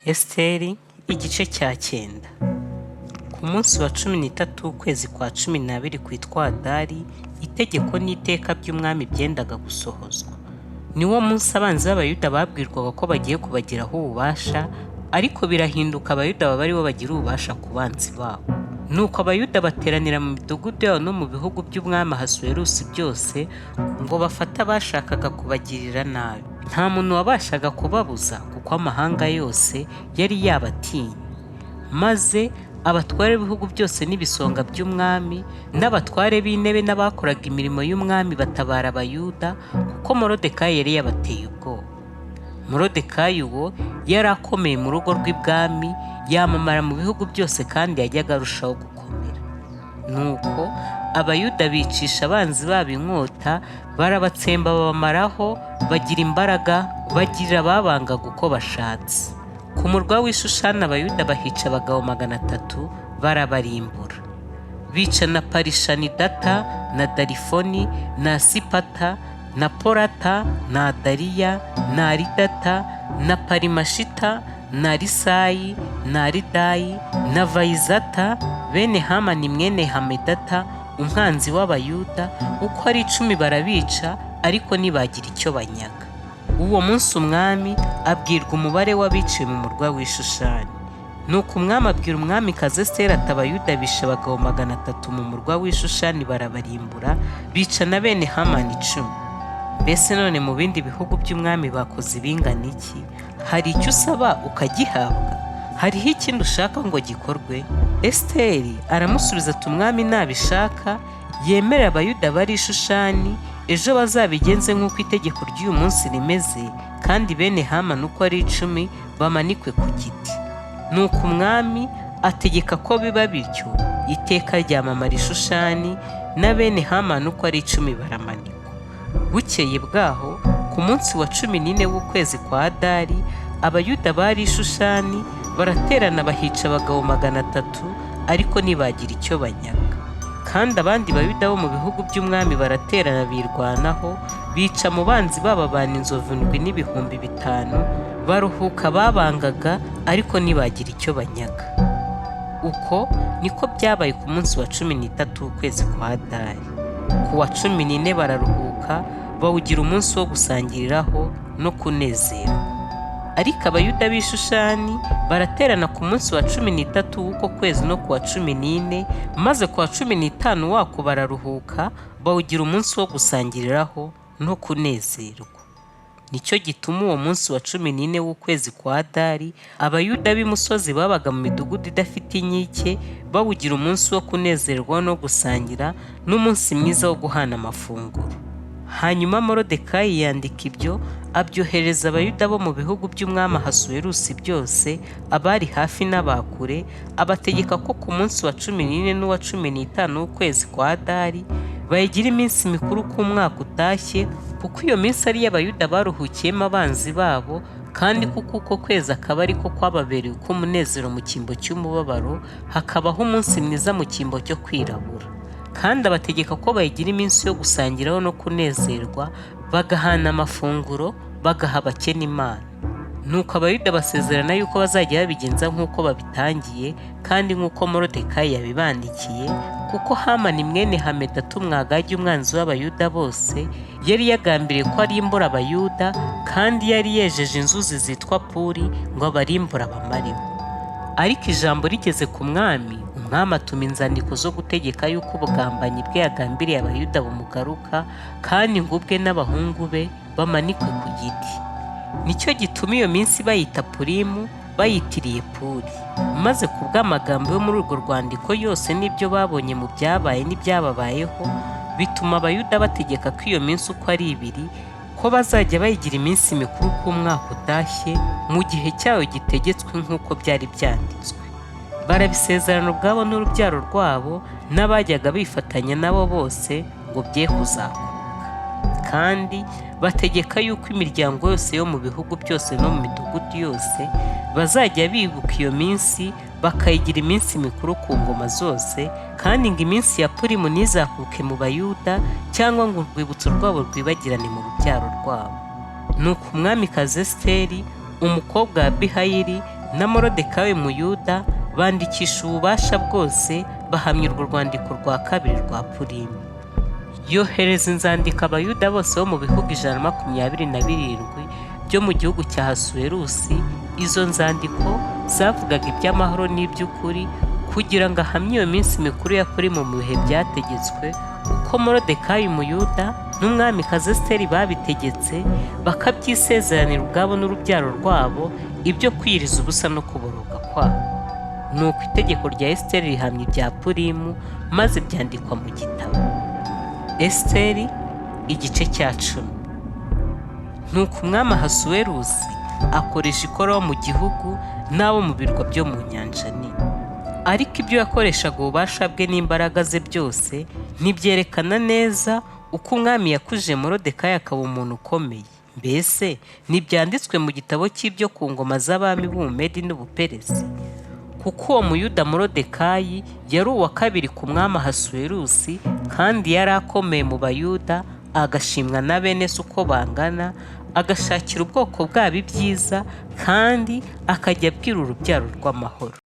Esiteri igice cya 9. Ku munsi wa 13 w'ukwezi kwa 12 kwitwa Adari, itegeko n'iteka by'umwami byendaga gusohozwa. Niwo munsi abanzi b'Abayuda babwirwaga ko bagiye kubagiraho ububasha, ariko birahinduka Abayuda baba ari bo bagira ububasha ku banzi babo. Nuko Abayuda bateranira mu midugudu yabo no mu bihugu by'umwami Ahasuwerusi byose ngo bafate abashakaga kubagirira nabi. Nta muntu wabashaga kubabuza kuko amahanga yose yari yabatinye. Maze abatware b'ibihugu byose n'ibisonga by'umwami n'abatware b'intebe n'abakoraga imirimo y'umwami batabara Abayuda kuko Moridekayi yari yabateye ubwoba. Moridekayi uwo yari akomeye mu rugo rw'ibwami, yamamara mu bihugu byose kandi yajyaga arushaho gukomera. Nuko Abayuda bicisha abanzi babo inkota, barabatsemba babamaraho, bagira imbaraga, bagirira ababangaga uko bashatse. Ku murwa w'i Shushani Abayuda bahica abagabo 300 barabarimbura. Bica na Parishanidata na Darifoni na Sipata na Porata na Adariya na Aridata na Parimashita na Risayi na Aridayi na Vayizata, bene Hamani mwene Hamedata umwanzi w'Abayuda, uko ari 10 barabica, ariko ntibagira icyo banyaga. Uwo munsi umwami abwirwa umubare w'abiciwe mu murwa w'i Shushani. Nuko umwami abwira umwamikazi Esiteri ati Abayuda bishe abagabo 300 mu murwa w'i Shushani barabarimbura, bica na bene Hamani 10. Mbese none mu bindi bihugu by'umwami bakoze ibingana iki? Hari icyo usaba ukagihabwa? Hariho ikindi ushaka ngo gikorwe? Esiteri aramusubiza ati umwami nabishaka yemerera Abayuda bari i Shushani ejo bazabigenze nk'uko itegeko ry'uyu munsi rimeze, kandi bene Hamani uko ari 10 bamanikwe ku giti. Nuko umwami ategeka ko biba bityo, iteka ryamamara i Shushani, na bene Hamani uko ari 10 baramanikwa. Bukeye bwaho ku munsi wa 14 w'ukwezi kwa Adari, Abayuda bari i Shushani baraterana bahica abagabo 300, ariko ntibagira icyo banyaga. Kandi abandi Bayuda bo mu bihugu by'umwami baraterana birwanaho, bica mu banzi babo abantu inzovu 5,000, baruhuka babangaga, ariko ntibagira icyo banyaga. Uko niko byabaye ku munsi wa 13 w'ukwezi kwa Adari. Ku wa 14 bararuhuka, bawugira umunsi wo gusangiriraho no kunezerwa. Ariko Abayuda b'i Shushani baraterana ku munsi wa 13 w'uko kwezi no ku wa 14, maze ku wa 15 wako bararuhuka, bawugira umunsi wo gusangiriraho no kunezerwa. Nicyo gituma uwo munsi wa 14 w'ukwezi kwa Adari, Abayuda b'imusozi babaga mu midugudu idafite inkike bawugira umunsi wo kunezerwa no gusangira, n'umunsi mwiza wo guhana amafunguro. Hanyuma Moridekayi yandika ibyo, abyohereza Abayuda bo mu bihugu by'umwami Ahasuwerusi byose, abari hafi n'abakure, abategeka ko ku munsi wa 14 n'uwa 15 w'ukwezi kwa Adari bayigira iminsi mikuru k'umwaka utashye, kuko iyo minsi ari y'Abayuda baruhukiyemo abanzi babo, kandi kuko uko kwezi akaba ariko kwababereye k'umunezero mu cyimbo cy'umubabaro, hakabaho umunsi mwiza mu cyimbo cyo kwirabura. Kandi abategeka ko bayigira iminsi yo gusangiraho no kunezerwa, bagahana amafunguro, bagaha abakene Imana. Nuko Abayuda basezerana yuko bazajya babigenza nk'uko babitangiye, kandi nk'uko Moridekayi yabibandikiye, kuko Hamani mwene Hamedata umwagagi umwanzi w'Abayuda bose yari yagambiriye ko arimbura Abayuda, kandi yari yejeje inzuzi zitwa Puri ngo abarimbura abamareho. Ariko ijambo rigeze ku mwami, umwami atuma inzandiko zo gutegeka yuko ubugambanyi bwe yagambiriye Abayuda bumugaruka, kandi ngo ubwe n'abahungu be bamanikwe ku giti. Nicyo gituma iyo minsi bayita Purimu, bayitiriye Puri. Maze ku bw'amagambo yo muri urwo rwandiko yose n'ibyo babonye mu byabaye n'ibyababayeho, bituma Abayuda bategeka ko iyo minsi uko ari 2 ko bazajya bayigira iminsi mikuru k'umwaka utashye, mu gihe cyayo gitegetswe nk'uko byari byanditswe. Barabisezerana ubwabo n'urubyaro rwabo n'abajyaga bifatanya nabo bose ngo bye kuzakuka. Kandi bategeka yuko imiryango yose yo mu bihugu byose no mu midugudu yose bazajya bibuka iyo minsi, bakayigira iminsi mikuru ku ngoma zose, kandi ngo iminsi ya Purimu ntizakuke mu Bayuda, cyangwa ngo urwibutso rwabo rwibagirane mu rubyaro rwabo. Nuko umwamikazi Esiteri umukobwa wa Abihayili na Moridekayi Muyuda bandikisha ububasha bwose bahamya urwo rwandiko rwa kabiri rwa Purimu. Yohereza inzandiko Abayuda bose bo mu bihugu 127 byo mu gihugu cya Ahasuwerusi. Izo nzandiko zavugaga iby'amahoro n'iby'ukuri kugira ngo ahamye iyo minsi mikuru ya Purimu mu bihe byategetswe uko Moridekayi Muyuda n'umwamikazi Esiteri babitegetse, bakabyisezeranira ubwabo n'urubyaro rwabo ibyo kwiyiriza ubusa no kuboroga kwabo. Nuko itegeko rya Esiteri rihamya ibya Purimu maze byandikwa mu gitabo. Esiteri igice cya 10. Nuko umwami Ahasuwerusi akoresha ikoro mu gihugu n'abo mu birwa byo mu nyanja nini. Ariko ibyo yakoreshaga ububasha bwe n'imbaraga ze byose ntibyerekana neza uko umwami yakuje Moridekayi akaba umuntu ukomeye. Mbese ntibyanditswe mu gitabo cy'ibyo ku ngoma z'abami b'Ubumedi n'Ubuperesi. Kuko uwo Muyuda Moridekayi yari uwa kabiri ku mwami Ahasuwerusi, kandi yari akomeye mu Bayuda, agashimwa na bene se uko bangana, agashakira ubwoko bwabo ibyiza, kandi akajya abwira urubyaro rw'amahoro.